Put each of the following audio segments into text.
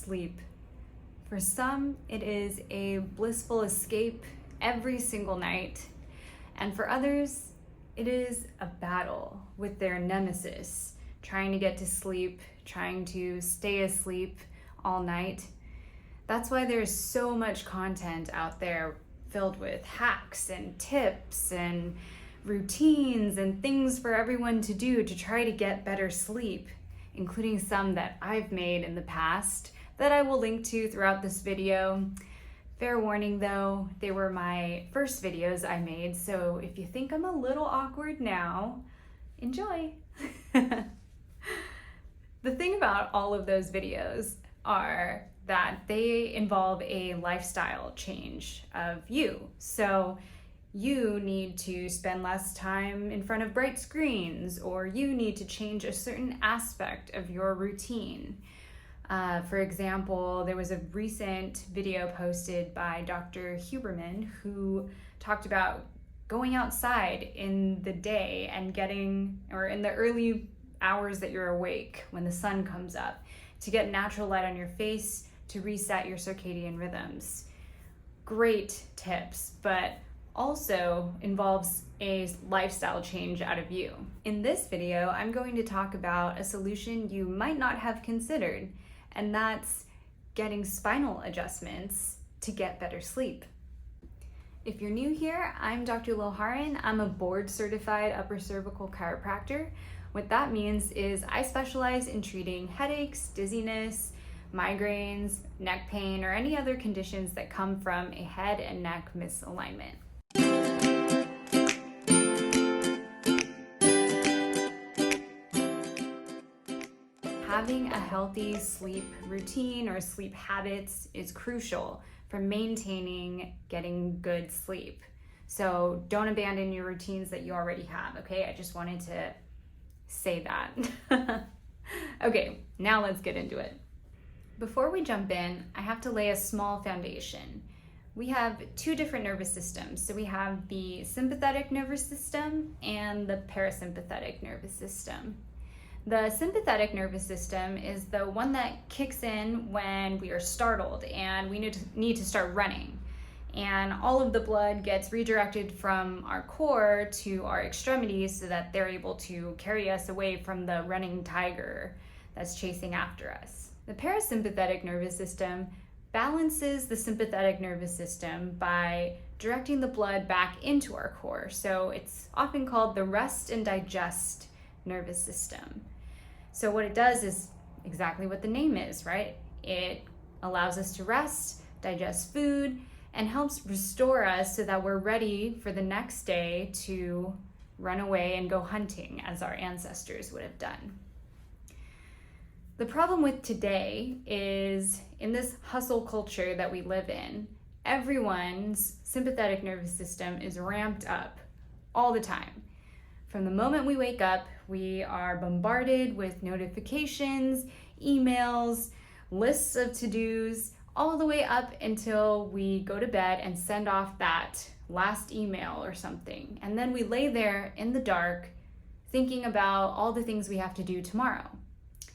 sleep. For some, it is a blissful escape every single night, and for others, it is a battle with their nemesis, trying to get to sleep, trying to stay asleep all night. That's why there's so much content out there filled with hacks and tips and routines and things for everyone to do to try to get better sleep, including some that I've made in the past that I will link to throughout this video. Fair warning though, they were my first videos I made, so if you think I'm a little awkward now, enjoy. The thing about all of those videos are that they involve a lifestyle change of you. So you need to spend less time in front of bright screens, or you need to change a certain aspect of your routine. For example, there was a recent video posted by Dr. Huberman who talked about going outside in the day and in the early hours that you're awake when the sun comes up, to get natural light on your face to reset your circadian rhythms. Great tips, but also involves a lifestyle change out of you. In this video, I'm going to talk about a solution you might not have considered, and that's getting spinal adjustments to get better sleep. If you're new here, I'm Dr. Loharan. I'm a board-certified upper cervical chiropractor. What that means is I specialize in treating headaches, dizziness, migraines, neck pain, or any other conditions that come from a head and neck misalignment. Having a healthy sleep routine or sleep habits is crucial for maintaining getting good sleep. So don't abandon your routines that you already have, okay? I just wanted to say that. Okay, now let's get into it. Before we jump in, I have to lay a small foundation. We have two different nervous systems. So we have the sympathetic nervous system and the parasympathetic nervous system. The sympathetic nervous system is the one that kicks in when we are startled and we need to start running. And all of the blood gets redirected from our core to our extremities so that they're able to carry us away from the running tiger that's chasing after us. The parasympathetic nervous system balances the sympathetic nervous system by directing the blood back into our core. So it's often called the rest and digest nervous system. So what it does is exactly what the name is, right? It allows us to rest, digest food, and helps restore us so that we're ready for the next day to run away and go hunting as our ancestors would have done. The problem with today is in this hustle culture that we live in, everyone's sympathetic nervous system is ramped up all the time. From the moment we wake up, we are bombarded with notifications, emails, lists of to-dos, all the way up until we go to bed and send off that last email or something. And then we lay there in the dark thinking about all the things we have to do tomorrow.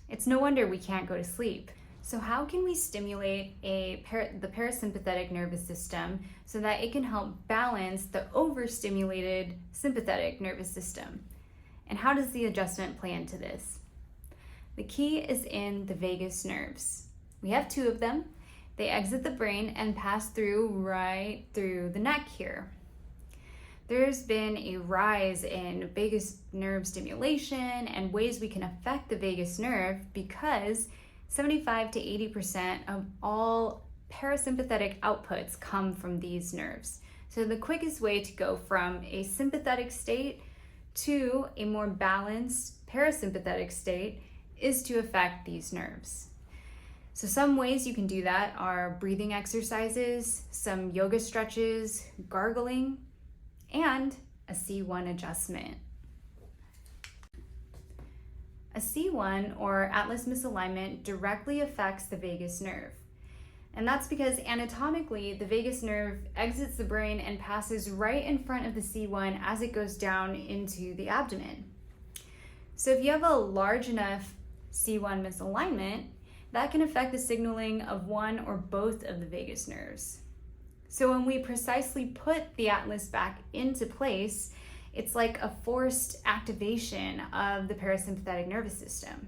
It's no wonder we can't go to sleep. So how can we stimulate the parasympathetic nervous system so that it can help balance the overstimulated sympathetic nervous system? And how does the adjustment play into this? The key is in the vagus nerves. We have two of them. They exit the brain and pass right through the neck here. There's been a rise in vagus nerve stimulation and ways we can affect the vagus nerve because 75 to 80% of all parasympathetic outputs come from these nerves. So the quickest way to go from a sympathetic state to a more balanced parasympathetic state is to affect these nerves. So some ways you can do that are breathing exercises, some yoga stretches, gargling, and a C1 adjustment. A C1 or atlas misalignment directly affects the vagus nerve. And that's because anatomically, the vagus nerve exits the brain and passes right in front of the C1 as it goes down into the abdomen. So if you have a large enough C1 misalignment, that can affect the signaling of one or both of the vagus nerves. So when we precisely put the atlas back into place, it's like a forced activation of the parasympathetic nervous system.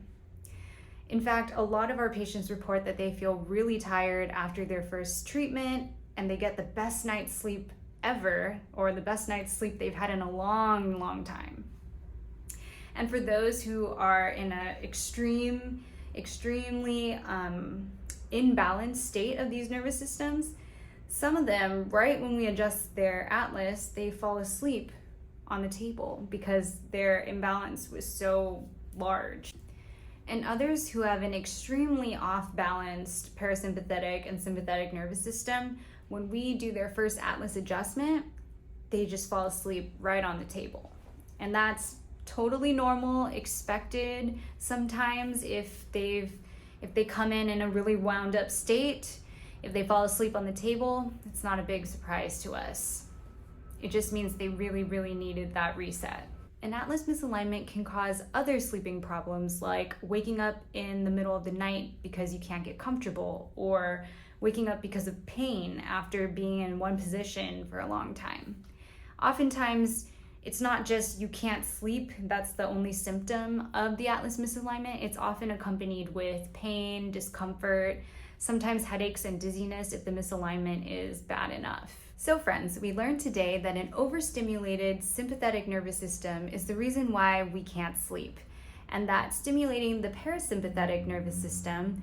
In fact, a lot of our patients report that they feel really tired after their first treatment, and they get the best night's sleep ever, or the best night's sleep they've had in a long, long time. And for those who are in an extremely imbalanced state of these nervous systems, some of them, right when we adjust their atlas, they fall asleep on the table because their imbalance was so large. And others who have an extremely off-balanced parasympathetic and sympathetic nervous system, when we do their first atlas adjustment, they just fall asleep right on the table. And that's totally normal, expected. Sometimes if they come in a really wound up state, if they fall asleep on the table, it's not a big surprise to us. It just means they really, really needed that reset. An atlas misalignment can cause other sleeping problems, like waking up in the middle of the night because you can't get comfortable, or waking up because of pain after being in one position for a long time. Oftentimes, it's not just you can't sleep, that's the only symptom of the atlas misalignment. It's often accompanied with pain, discomfort, sometimes headaches and dizziness if the misalignment is bad enough. So friends, we learned today that an overstimulated sympathetic nervous system is the reason why we can't sleep, and that stimulating the parasympathetic nervous system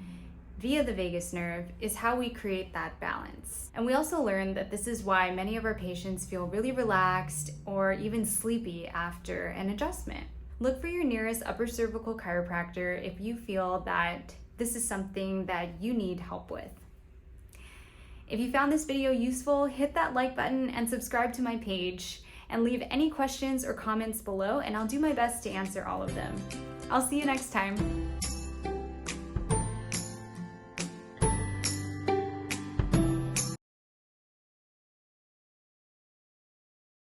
via the vagus nerve is how we create that balance. And we also learned that this is why many of our patients feel really relaxed or even sleepy after an adjustment. Look for your nearest upper cervical chiropractor if you feel that this is something that you need help with. If you found this video useful, hit that like button and subscribe to my page, and leave any questions or comments below, and I'll do my best to answer all of them. I'll see you next time.